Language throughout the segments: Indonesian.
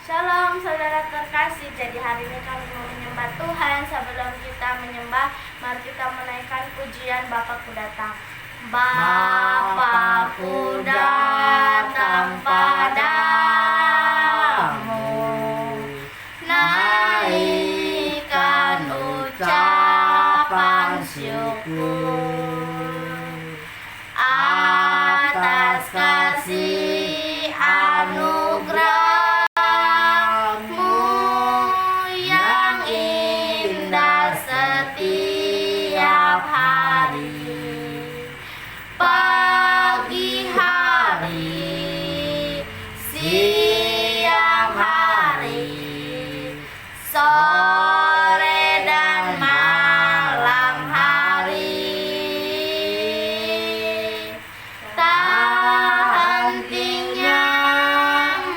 Shalom saudara terkasih, jadi hari ini kami mau menyembah Tuhan. Sebelum kita menyembah, mari kita menaikkan pujian Bapakku datang. Bapakku datang padamu, naikkan ucapan syukur atas kasih anugerah-Mu yang indah setiap hari. Pagi hari, siang hari, sore dan malam hari, tak hentinya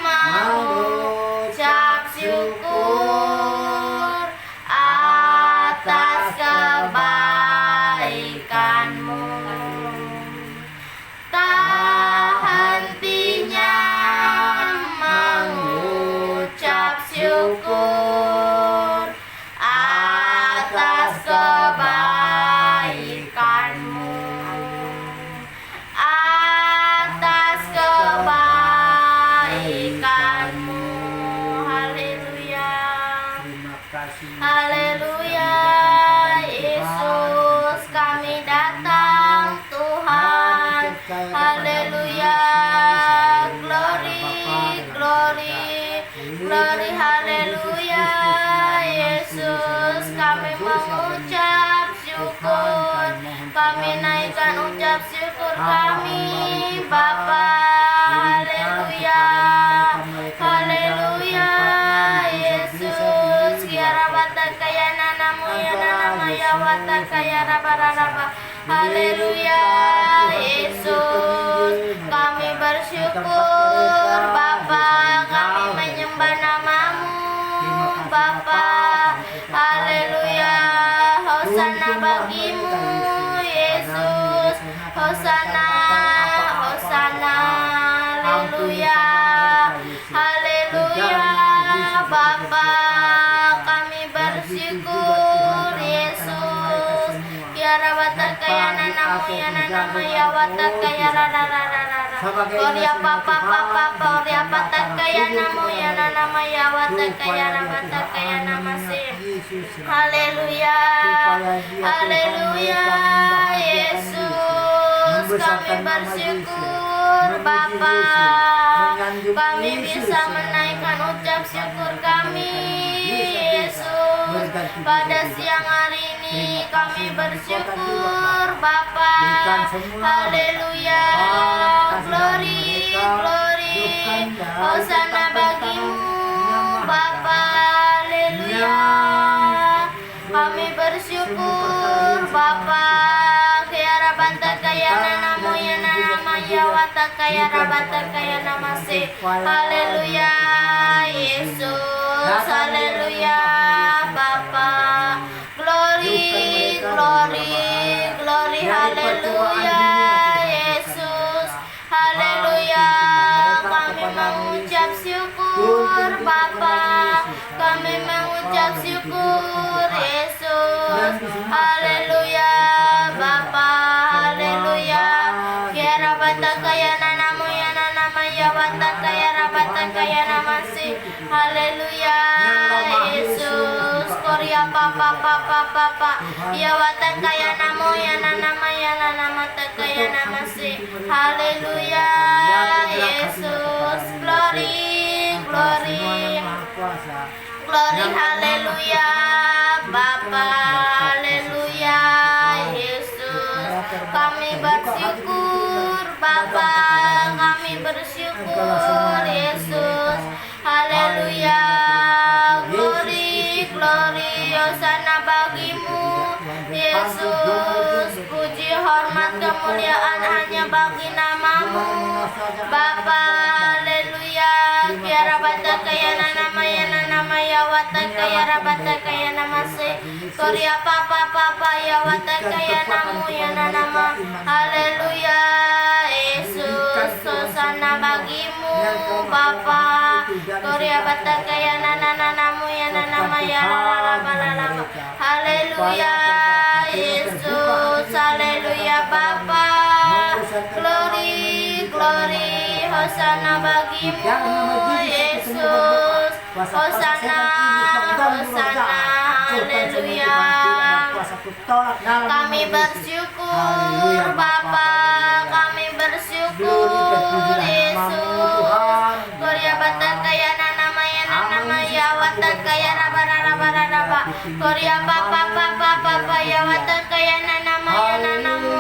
mengucap syukur atas kebaikan-Mu. Tak hentinya mengucap syukur atas kebaikan-Mu, atas kebaikan-Mu. Haleluya, haleluya. Yesus, kami datang Tuhan. Haleluya, glory, glory, glory, haleluya. Yesus, kami mengucap syukur, kami naikkan ucap syukur kami Bapa. Haleluya, haleluya. Yesus, kiara bata kaya nanamu ya nanama ya wata kaya raba raba. Haleluya, Yesus, kami bersyukur Bapa, kami menyembah nama-Mu Bapa. Haleluya, hosana bagi-Mu Yesus, hosana, hosana. Haleluya, haleluya. Bapa, kami bersyukur Yesus, kiara bata kaya nanamu ya nanama ya wata kaya rara rara rara. Korea papa papa korea bata kaya namu ya nanama ya wata kaya rabata kaya namase. Haleluya, haleluya. Yesus, kami bersyukur Bapa, kami bisa menaikkan ucap syukur kami Yesus. Pada siang hari ini kami bersyukur Bapa. Haleluya, glory, glory, hosana bagi-Mu Bapa. Haleluya, kami bersyukur Bapa. Kiara banta kaya nanamu ya nanama ya wata kaya rabata kaya namase. Haleluya, Yesus, haleluya Bapa. Glory, glory, glory, haleluya Yesus, haleluya. Kami mengucap syukur Bapa, kami mengucap syukur Yesus, haleluya Bapa. Haleluya, kiara bata kaya nanamu ya nanama ya wata kaya rabata kaya namase. Haleluya, Yesus, korea papa papa papa ya wata kaya namo ya nanama ya nanama kaya namase. Haleluya, Yesus, glory, glory, glory, haleluya Bapa. Haleluya, Yesus, kami bersyukur Bapa, kami bersyukur Yesus. Haleluya, glory, glory, hosana bagi-Mu Yesus. Puji, hormat, kemuliaan hanya bagi nama-Mu Bapa. Haleluya, kiara bata kaya nanama ya nanama ya wata kaya rabata kaya namase. Korea papa papa ya wata kaya namu ya nanama. Haleluya, Yesus. Hosana bagimu Bapa. Gloria batakaya nanamu ya nanama ya lalabalaba. Haleluya Yesus. Haleluya Bapa. Glory, glory. Hosana bagimu Yesus. Hosana, Hosana. Haleluya. Kami bersyukur Bapa. Kami bersyukur Yesus. Gloria batakaya nanama ya watakaya raba. Gloria papa ya watakaya nanama ya nanamu.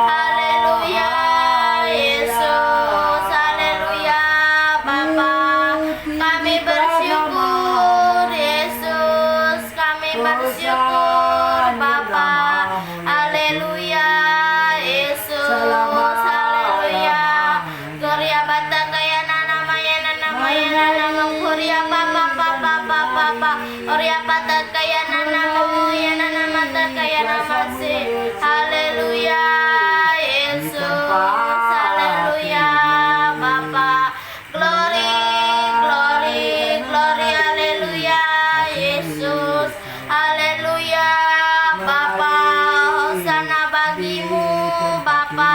Haleluya Yesus. Haleluya Bapa. Kami bersyukur Yesus. Kami bersyukur Bapa. Haleluya Yesus. Haleluya. Gloria batakaya nanama ya nanamu. Gloria papa. Gloria batakaya nanamu ya nanama takaya namase. Haleluya Yesus. Haleluya Bapa. Glory, glory, glory. Haleluya Yesus. Haleluya Bapa. Hosana bagimu Bapa.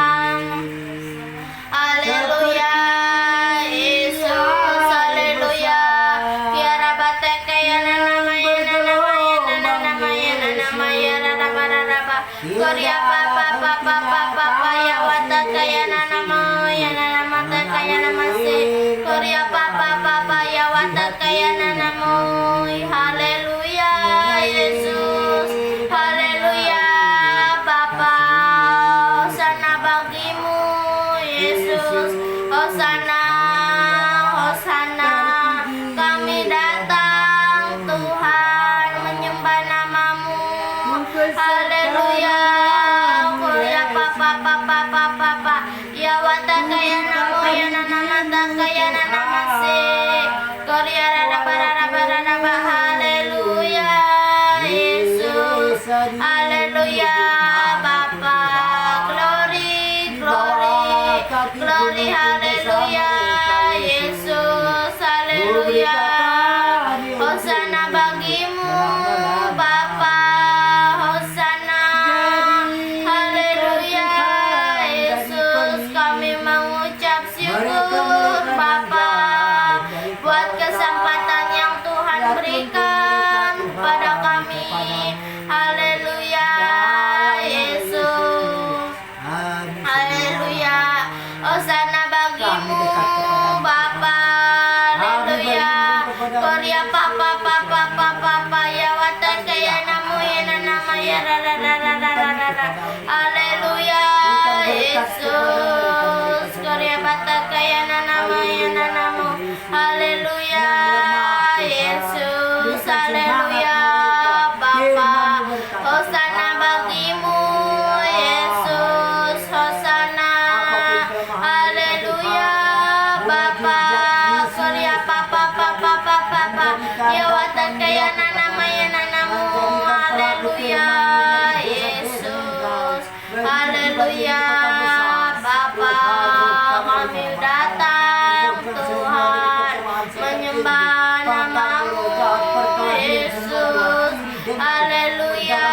Haleluya Yesus. Haleluya. Biara batakaya nanama ya raba. Gloria papa ya watakaya nanama ya nanama takaya namase. Gloria papa ya watakaya nanamu. Haleluya Yesus. Haleluya Bapa. Hosana bagimu Yesus. Hosana, Hosana. Kami datang Tuhan menyembah namamu. Haleluya. Gloria papa ya watakaya namu ya nanama takaya nanamase. Gloria raba. Haleluya Yesus. Haleluya Bapa. Glory, glory, glory. Haleluya Yesus. Haleluya. Hosana bagimu Bapa. Hosana. Haleluya Yesus. Kami mengucap syukur Bapa buat kesempatan yang Tuhan berikan kepada kami. Haleluya Yesus. Haleluya. Hosana bagimu Bapa. Haleluya. Gloria papa ya watakaya namu ya nanama ya rara. Haleluya Yesus. Gloria batakaya nanama ya nanamu. Haleluya Yesus. Haleluya Bapa. Hosana bagimu Yesus. Hosana. Haleluya Bapa. Gloria papa ya watakaya nanama ya nanamu. Haleluya Yesus. Haleluya Bapa. Kami datang Tuhan menyembah namamu Yesus. Haleluya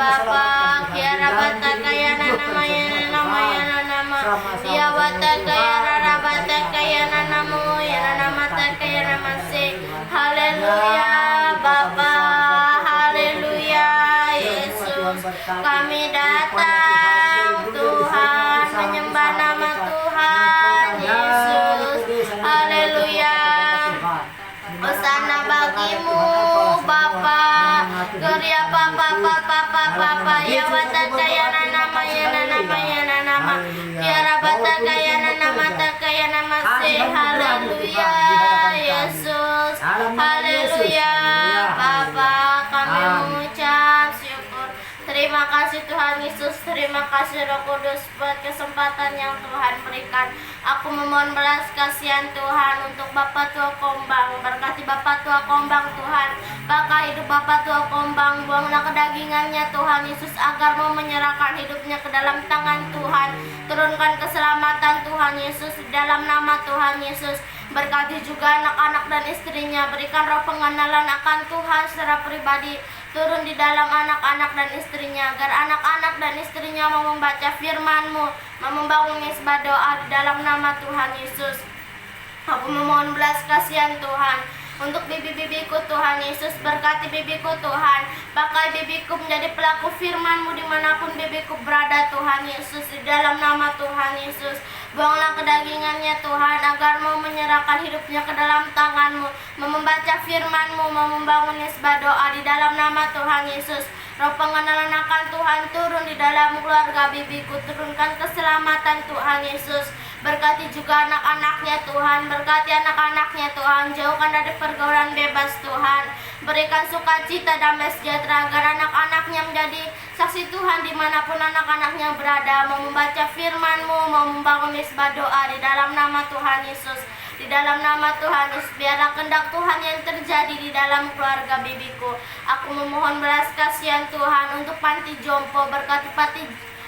Bapa. Kiara batakaya nanama ya nanama ya watakaya rara batakaya nanamu ya nanama takaya namase. Haleluya Bapa. Haleluya Yesus. Kami datang Tuhan menyembah nama Tuhan Yesus. Haleluya. Hosana bagimu Bapa. Gloria papa ya watakaya nanama ya nanama Kiara batakaya nanama takaya namase. Haleluya Yesus. Haleluya Bapa. Kami mengucap syukur. Terima kasih kasih Tuhan Yesus, terima kasih Roh Kudus buat kesempatan yang Tuhan berikan. Aku memohon belas kasihan Tuhan untuk Bapak Tua Kombang. Berkati Bapak Tua Kombang Tuhan. Pakai hidup Bapak Tua Kombang, buanglah kedagingannya Tuhan Yesus, agar mau menyerahkan hidupnya ke dalam tangan Tuhan. Turunkan keselamatan Tuhan Yesus di dalam nama Tuhan Yesus. Berkati juga anak-anak dan istrinya, berikan roh pengenalan akan Tuhan secara pribadi turun di dalam anak-anak dan istrinya, agar anak-anak dan istrinya mau membaca firman-Mu, mau membangun misbah doa di dalam nama Tuhan Yesus. Aku memohon belas kasihan Tuhan untuk bibi-bibiku Tuhan Yesus. Berkati bibiku Tuhan, pakai bibiku menjadi pelaku firman-Mu dimanapun bibiku berada Tuhan Yesus, di dalam nama Tuhan Yesus. Buanglah kedagingannya Tuhan, agar mau menyerahkan hidupnya ke dalam tangan-Mu, mau membaca firman-Mu, mau membangun misbah doa di dalam nama Tuhan Yesus. Roh pengenalan akan Tuhan turun di dalam keluarga bibiku, turunkan keselamatan Tuhan Yesus. Berkati juga anak-anaknya Tuhan, berkati anak-anaknya Tuhan, jauhkan dari pergaulan bebas Tuhan. Berikan sukacita, damai sejahtera, agar anak-anaknya menjadi saksi Tuhan dimanapun anak-anaknya berada, mau membaca firman-Mu, mau membangun misbah doa di dalam nama Tuhan Yesus. Di dalam nama Tuhan Yesus, biarlah kehendak Tuhan yang terjadi di dalam keluarga bibiku. Aku memohon belas kasihan Tuhan untuk panti jompo, berkati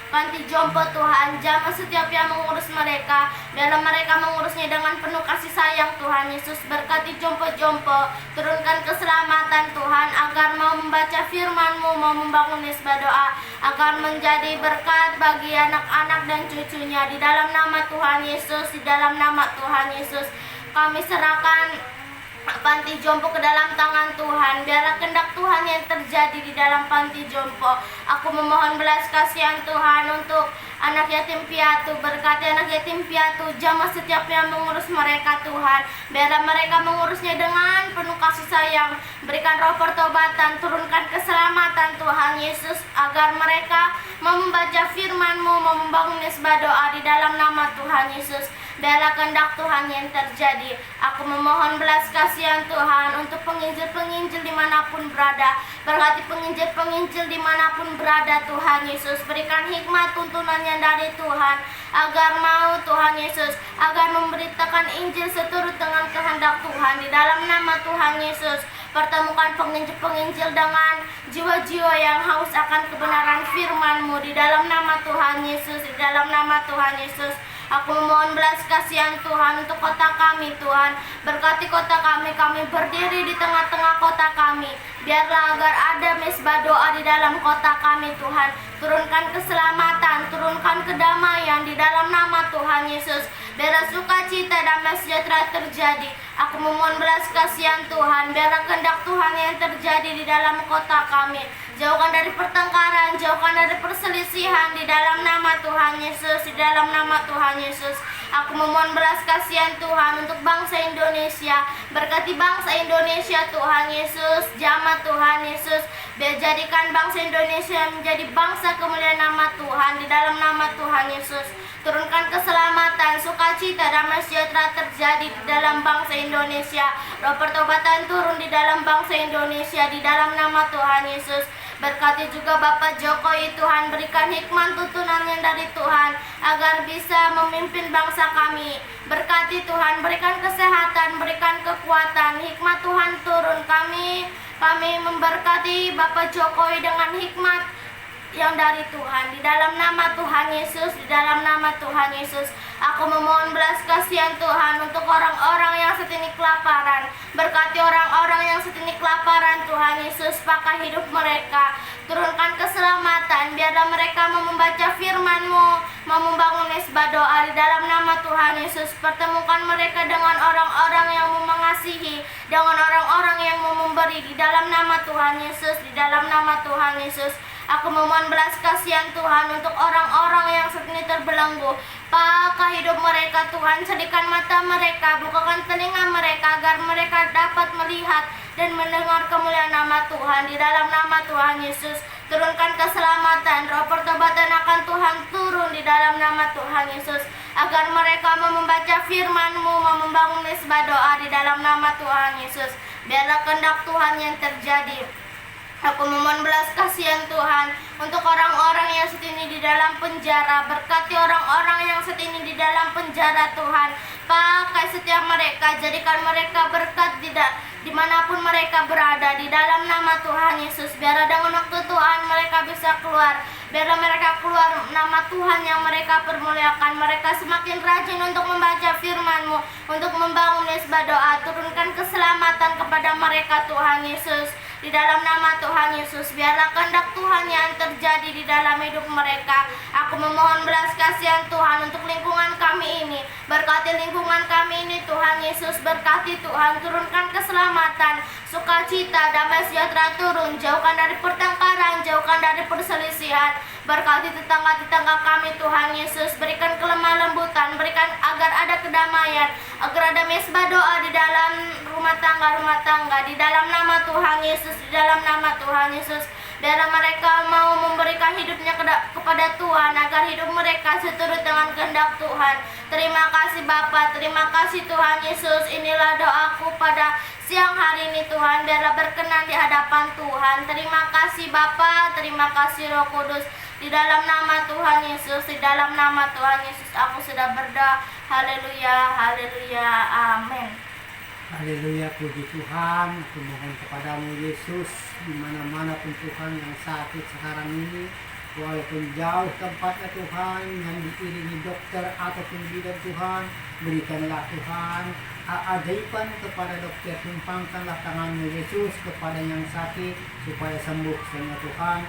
panti jompo Tuhan, jamah setiap yang mengurus mereka, biarlah mereka mengurusnya dengan penuh kasih sayang Tuhan Yesus. Berkati jompo-jompo, turunkan keselamatan Tuhan, agar mau membaca firman-Mu, mau membangun misbah doa, agar menjadi berkat bagi anak-anak dan cucunya. Di dalam nama Tuhan Yesus, di dalam nama Tuhan Yesus, kami serahkan panti jompo ke dalam tangan Tuhan. Biarlah kehendak Tuhan yang terjadi di dalam panti jompo. Aku memohon belas kasihan Tuhan untuk anak yatim piatu. Berkati anak yatim piatu, jamah setiap yang mengurus mereka Tuhan. Biarlah mereka mengurusnya dengan penuh kasih sayang. Berikan roh pertobatan, turunkan keselamatan Tuhan Yesus, agar mereka mau membaca firman-Mu, mau membangun misbah doa di dalam nama Tuhan Yesus. Biarlah kehendak Tuhan yang terjadi. Aku memohon belas kasihan Tuhan untuk penginjil-penginjil dimanapun berada. Berkati penginjil-penginjil dimanapun berada Tuhan Yesus. Berikan hikmat tuntunannya dari Tuhan, agar mau Tuhan Yesus, agar memberitakan Injil seturut dengan kehendak Tuhan di dalam nama Tuhan Yesus. Pertemukan penginjil-penginjil dengan jiwa-jiwa yang haus akan kebenaran firman-Mu di dalam nama Tuhan Yesus, di dalam nama Tuhan Yesus. Aku memohon belas kasihan Tuhan untuk kota kami Tuhan. Berkati kota kami berdiri di tengah-tengah kota kami. Biarlah agar ada misbah doa di dalam kota kami Tuhan. Turunkan keselamatan, turunkan kedamaian di dalam nama Tuhan Yesus. Biarlah sukacita, damai sejahtera terjadi. Aku memohon belas kasihan Tuhan, biarlah kehendak Tuhan yang terjadi di dalam kota kami. Jauhkan dari pertengkaran, jauhkan dari perselisihan di dalam nama Tuhan Yesus, di dalam nama Tuhan Yesus. Aku memohon belas kasihan Tuhan untuk bangsa Indonesia. Berkati bangsa Indonesia Tuhan Yesus, jamah Tuhan Yesus. Biar jadikan bangsa Indonesia menjadi bangsa kemuliaan nama Tuhan di dalam nama Tuhan Yesus. Turunkan keselamatan, sukacita, damai sejahtera terjadi di dalam bangsa Indonesia. Roh pertobatan turun di dalam bangsa Indonesia di dalam nama Tuhan Yesus. Berkati juga Bapak Jokowi Tuhan, berikan hikmat tuntunannya dari Tuhan, agar bisa memimpin bangsa kami. Berkati Tuhan, berikan kesehatan, berikan kekuatan, hikmat Tuhan turun. Kami memberkati Bapak Jokowi dengan hikmat yang dari Tuhan, di dalam nama Tuhan Yesus, di dalam nama Tuhan Yesus. Aku memohon belas kasihan Tuhan untuk orang-orang yang saat ini kelaparan. Berkati orang-orang yang saat ini kelaparan Tuhan Yesus, pakai hidup mereka. Turunkan keselamatan, biarlah mereka mau membaca firman-Mu, mau membangun misbah doa di dalam nama Tuhan Yesus. Pertemukan mereka dengan orang-orang yang mau mengasihi, dengan orang-orang yang mau memberi di dalam nama Tuhan Yesus, di dalam nama Tuhan Yesus. Aku memohon belas kasihan Tuhan untuk orang-orang yang saat ini terbelenggu. Pakai hidup mereka Tuhan, sedikan mata mereka, bukakan telinga mereka, agar mereka dapat melihat dan mendengar kemuliaan nama Tuhan di dalam nama Tuhan Yesus. Turunkan keselamatan, roh pertobatan akan Tuhan turun di dalam nama Tuhan Yesus, agar mereka mau membaca firman-Mu, mau membangun misbah doa di dalam nama Tuhan Yesus. Biarlah kehendak Tuhan yang terjadi. Aku memohon belas kasihan Tuhan untuk orang-orang yang saat ini di dalam penjara. Berkati orang-orang yang saat ini di dalam penjara Tuhan. Pakai setiap mereka, jadikan mereka berkat dimanapun mereka berada. Di dalam nama Tuhan Yesus, biar dengan waktu Tuhan mereka bisa keluar. Biarlah mereka keluar, nama Tuhan yang mereka permuliakan. Mereka semakin rajin untuk membaca firman-Mu, untuk membangun mesbah doa. Turunkan keselamatan kepada mereka Tuhan Yesus. Di dalam nama Tuhan Yesus, biarlah kehendak Tuhan yang terjadi di dalam hidup mereka. Aku memohon belas kasihan Tuhan untuk lingkungan kami ini. Berkati lingkungan kami ini Tuhan Yesus. Berkati Tuhan, turunkan keselamatan, sukacita, damai sejahtera turun. Jauhkan dari pertengkaran, jauhkan dari perselisihan. Berkati tetangga-tetangga kami Tuhan Yesus. Berikan kelemah lembutan, berikan agar ada kedamaian, agar ada mesbah doa di dalam rumah tangga. Di dalam nama Tuhan Yesus, di dalam nama Tuhan Yesus. Biarlah mereka mau memberikan hidupnya kepada Tuhan, agar hidup mereka seturut dengan kehendak Tuhan. Terima kasih Bapa, terima kasih Tuhan Yesus. Inilah doaku pada siang hari ini Tuhan. Biarlah berkenan di hadapan Tuhan. Terima kasih Bapa, terima kasih Roh Kudus. Di dalam nama Tuhan Yesus, di dalam nama Tuhan Yesus aku sudah berdoa. Haleluya, haleluya, amin. Haleluya, puji Tuhan. Aku mohon kepadamu Yesus, di mana-mana pun Tuhan yang sakit sekarang ini, walaupun jauh tempatnya Tuhan, yang diiringi dokter ataupun bidan Tuhan, berikanlah Tuhan keajaiban kepada dokter. Tumpangkanlah tanganmu Yesus kepada yang sakit supaya sembuh semua Tuhan.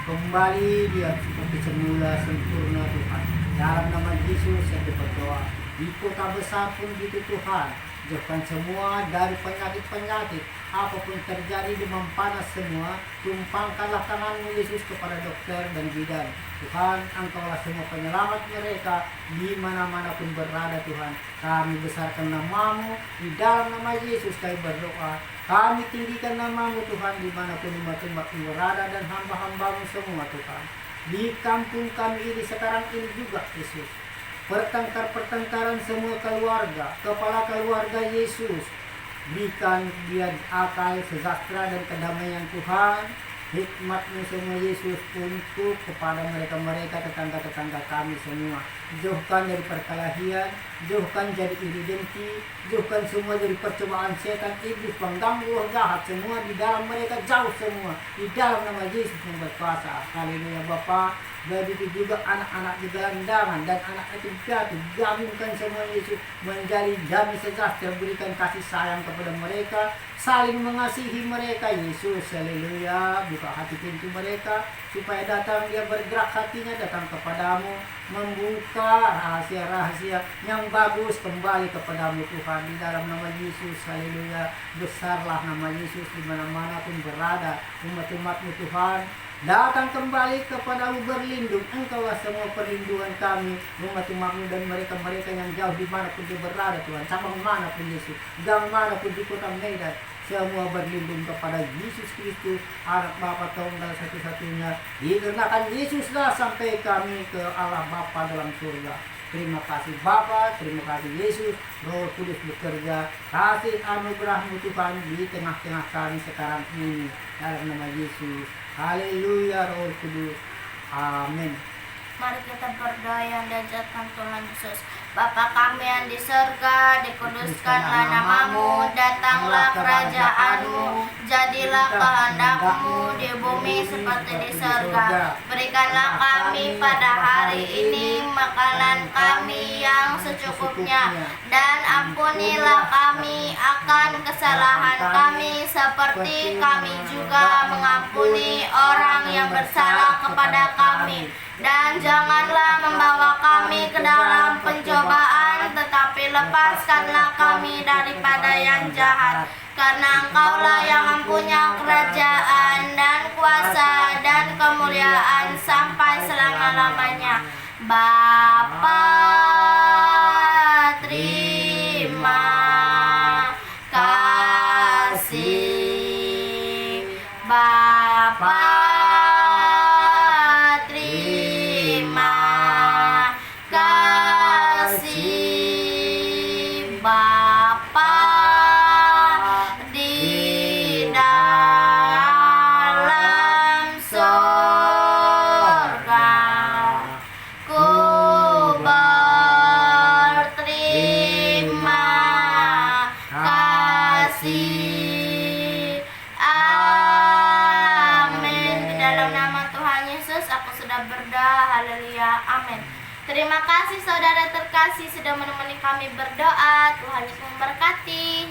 Kembali dia seperti semula sempurna Tuhan. Dalam nama Yesus saya berdoa. Di kota besar pun gitu Tuhan, jauhkan semua dari penyakit-penyakit, apapun terjadi, demam panas semua, tumpangkanlah tanganmu Yesus kepada dokter dan bidan. Tuhan, Engkaulah semua penyelamat mereka di mana-mana pun berada Tuhan. Kami besarkan namamu, di dalam nama Yesus kami berdoa. Kami tinggikan namamu Tuhan dimanapun tempat berada dan hamba-hambamu semua Tuhan. Di kampung kami ini sekarang ini juga Yesus, pertengkaran semua keluarga, kepala keluarga Yesus, berikan dia akal, sejahtera dan kedamaian Tuhan. Hikmat-Mu semua Yesus untuk kepada mereka-mereka tetangga-tetangga kami semua. Jauhkan dari perkelahian, jauhkan jadi iri dengki, jauhkan semua dari percobaan setan, iblis, pengganggu roh jahat semua di dalam mereka, jauh semua di dalam nama Yesus yang berkuasa. Haleluya Bapa. Begitu juga anak-anak di gelandangan dan anak yatim piatu, jaminkan semua Yesus menjadi damai sejahtera, berikan kasih sayang kepada mereka, saling mengasihi mereka Yesus. Haleluya. Buka hati pintu mereka supaya datang, dia bergerak hatinya datang kepadamu, membuka rahasia-rahasia yang bagus kembali kepadamu Tuhan, di dalam nama Yesus. Haleluya. Besarlah nama Yesus di mana-mana pun berada. Umat-umat-Mu Tuhan datang kembali kepadamu berlindung. Engkaulah semua perlindungan kami, umat-umat-Mu dan mereka-mereka yang jauh di mana pun dia berada Tuhan, cabang mana pun Yesus, gang mana pun di kota Medan, semua berlindung kepada Yesus Kristus, anak Bapa tunggal satu-satunya. Dikarenakan Yesuslah sampai kami ke Allah Bapa dalam surga. Terima kasih Bapa, terima kasih Yesus. Roh Kudus bekerja, kasih anugerah-Mu Tuhan di tengah-tengah kami sekarang ini, dalam nama Yesus. Haleluya Roh Kudus. Amin. Mari kita berdoa yang diajarkan Tuhan Yesus. Bapa kami yang di surga, dikuduskanlah namamu, datanglah kerajaan-Mu, jadilah kehendak-Mu di bumi seperti di surga. Berikanlah kami pada hari ini makanan kami yang secukupnya, dan ampunilah kami akan kesalahan kami seperti kami juga mengampuni orang yang bersalah kepada kami. Dan janganlah membawa kami ke dalam pencobaan, tetapi lepaskanlah kami daripada yang jahat. Karena Engkaulah yang mempunyai kerajaan dan kuasa dan kemuliaan sampai selama-lamanya. Bapa, terima kasih. Bapa, Bapa di dalam kasih. Amin. Di dalam nama Tuhan Yesus aku sudah berdoa. Haleluya. Amin. Terima kasih saudara terkasih sudah menemani kami berdoa. Tuhan Yesus memberkati.